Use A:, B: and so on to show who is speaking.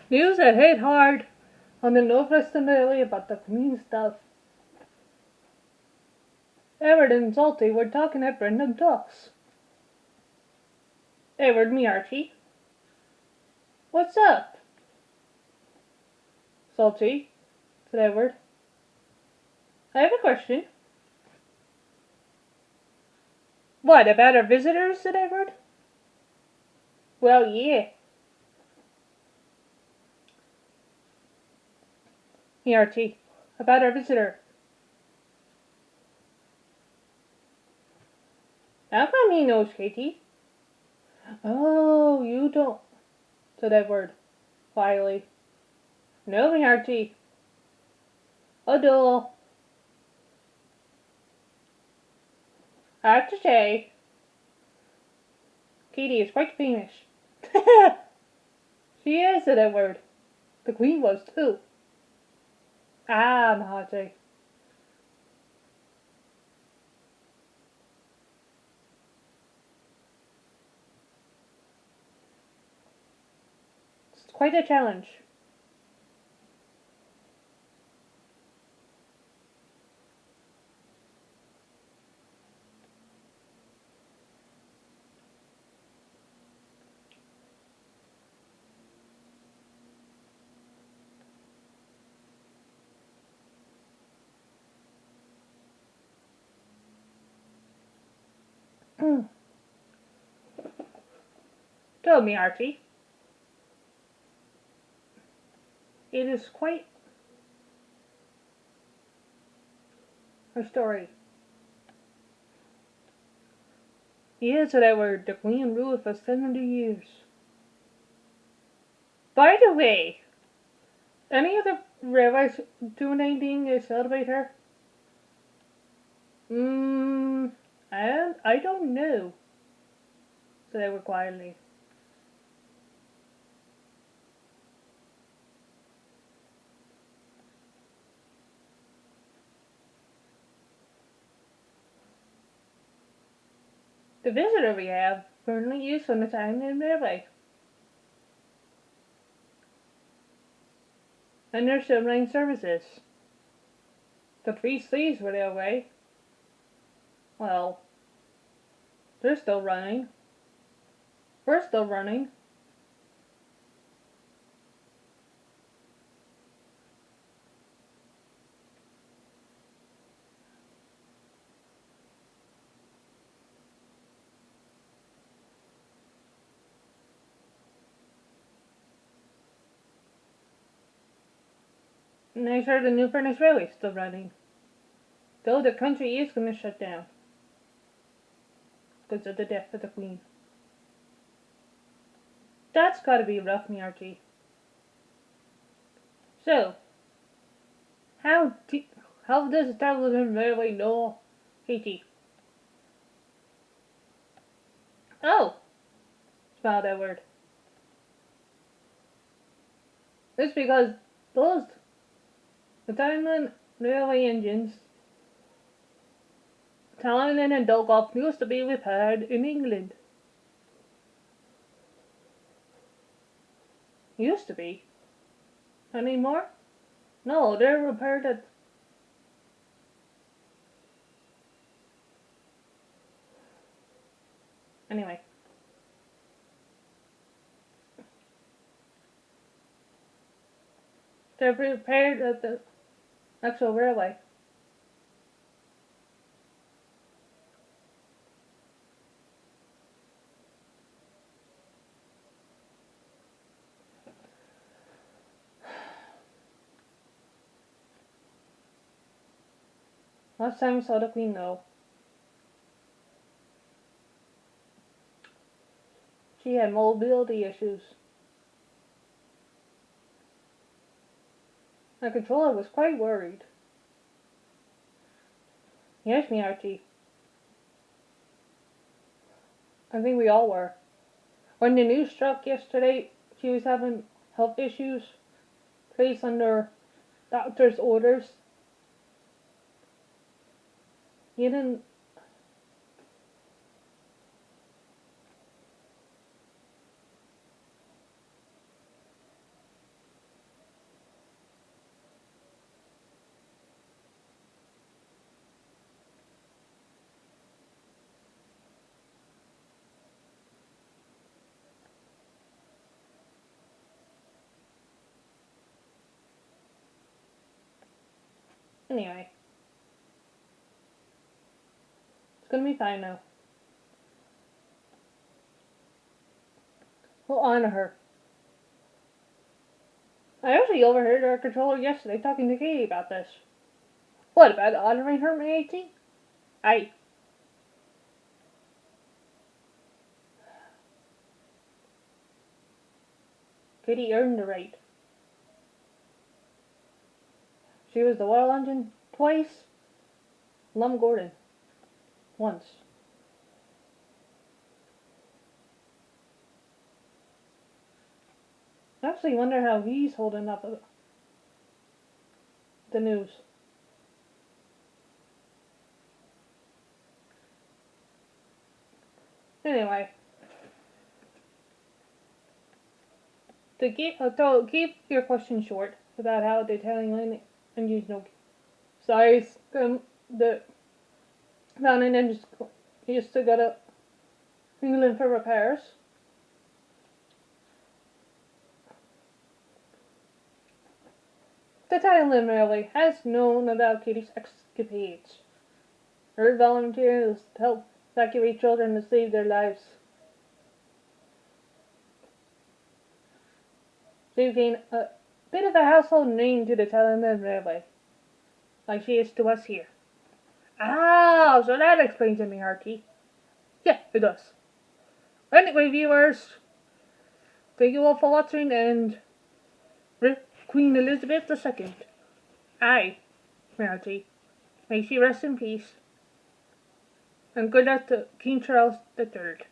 A: News that hit hard on the Northwestern area about the Queen stuff. Edward and Salty were talking at Random Talks. Edward, me Archie. What's up? Salty, said Edward. I have a question. What, about our visitors, said Edward. Well, yeah. Me Archie, about our visitor. How come he knows, Katie? Oh, you don't, said Edward, quietly. No, me Archie. Although, I have to say, Katie is quite famous. She is, said Edward. The Queen was too. Ah, Mahati. It's quite a challenge. Tell me, Archie. It is quite a story. Yes, said Edward. The Queen ruled for 70 years. By the way, any of the railways doing anything to celebrate her? And I don't know, said Edward quietly. The visitor we have currently used on the Talyllyn Railway. And they're still running services. The Three Sleeves Railway, well, they're still running. We're still running. And I heard the New Furnace Railway is still running. Though the country is going to shut down. Because of the death of the Queen. That's gotta be rough, me Archie. So, how does the Talyllyn Railway know, Katie? Oh, smiled Edward. It's because the Talyllyn Railway engines, Talyllyn and Dolgoff used to be repaired in England. Used to be? Anymore? No, they're repaired at... Anyway. They're repaired at the actual railway. Last time we saw the Queen though, she had mobility issues. The controller was quite worried. Yes, me Archie. I think we all were. When the news struck yesterday, she was having health issues, placed under doctor's orders. You didn't... Anyway. It's gonna be fine now. We'll honor her. I actually overheard our controller yesterday talking to Katie about this. What, about honoring her May 18th? Aye. Katie earned the right. She was the Wild Engine twice. Lum Gordon. Once. I actually wonder how he's holding up the news. Anyway. To keep your question short about how the talyllyn and use no size the found and just to go to England for repairs. The talyllyn Railway has known about Katie's escapades. Her volunteers help evacuate children to save their lives. She became a bit of a household name to the talyllyn Railway, like she is to us here. Ah, so that explains it, me hearty. Yeah, it does. Anyway, viewers, thank you all for watching, and Queen Elizabeth II. Aye, Marty. May she rest in peace. And good luck to King Charles III.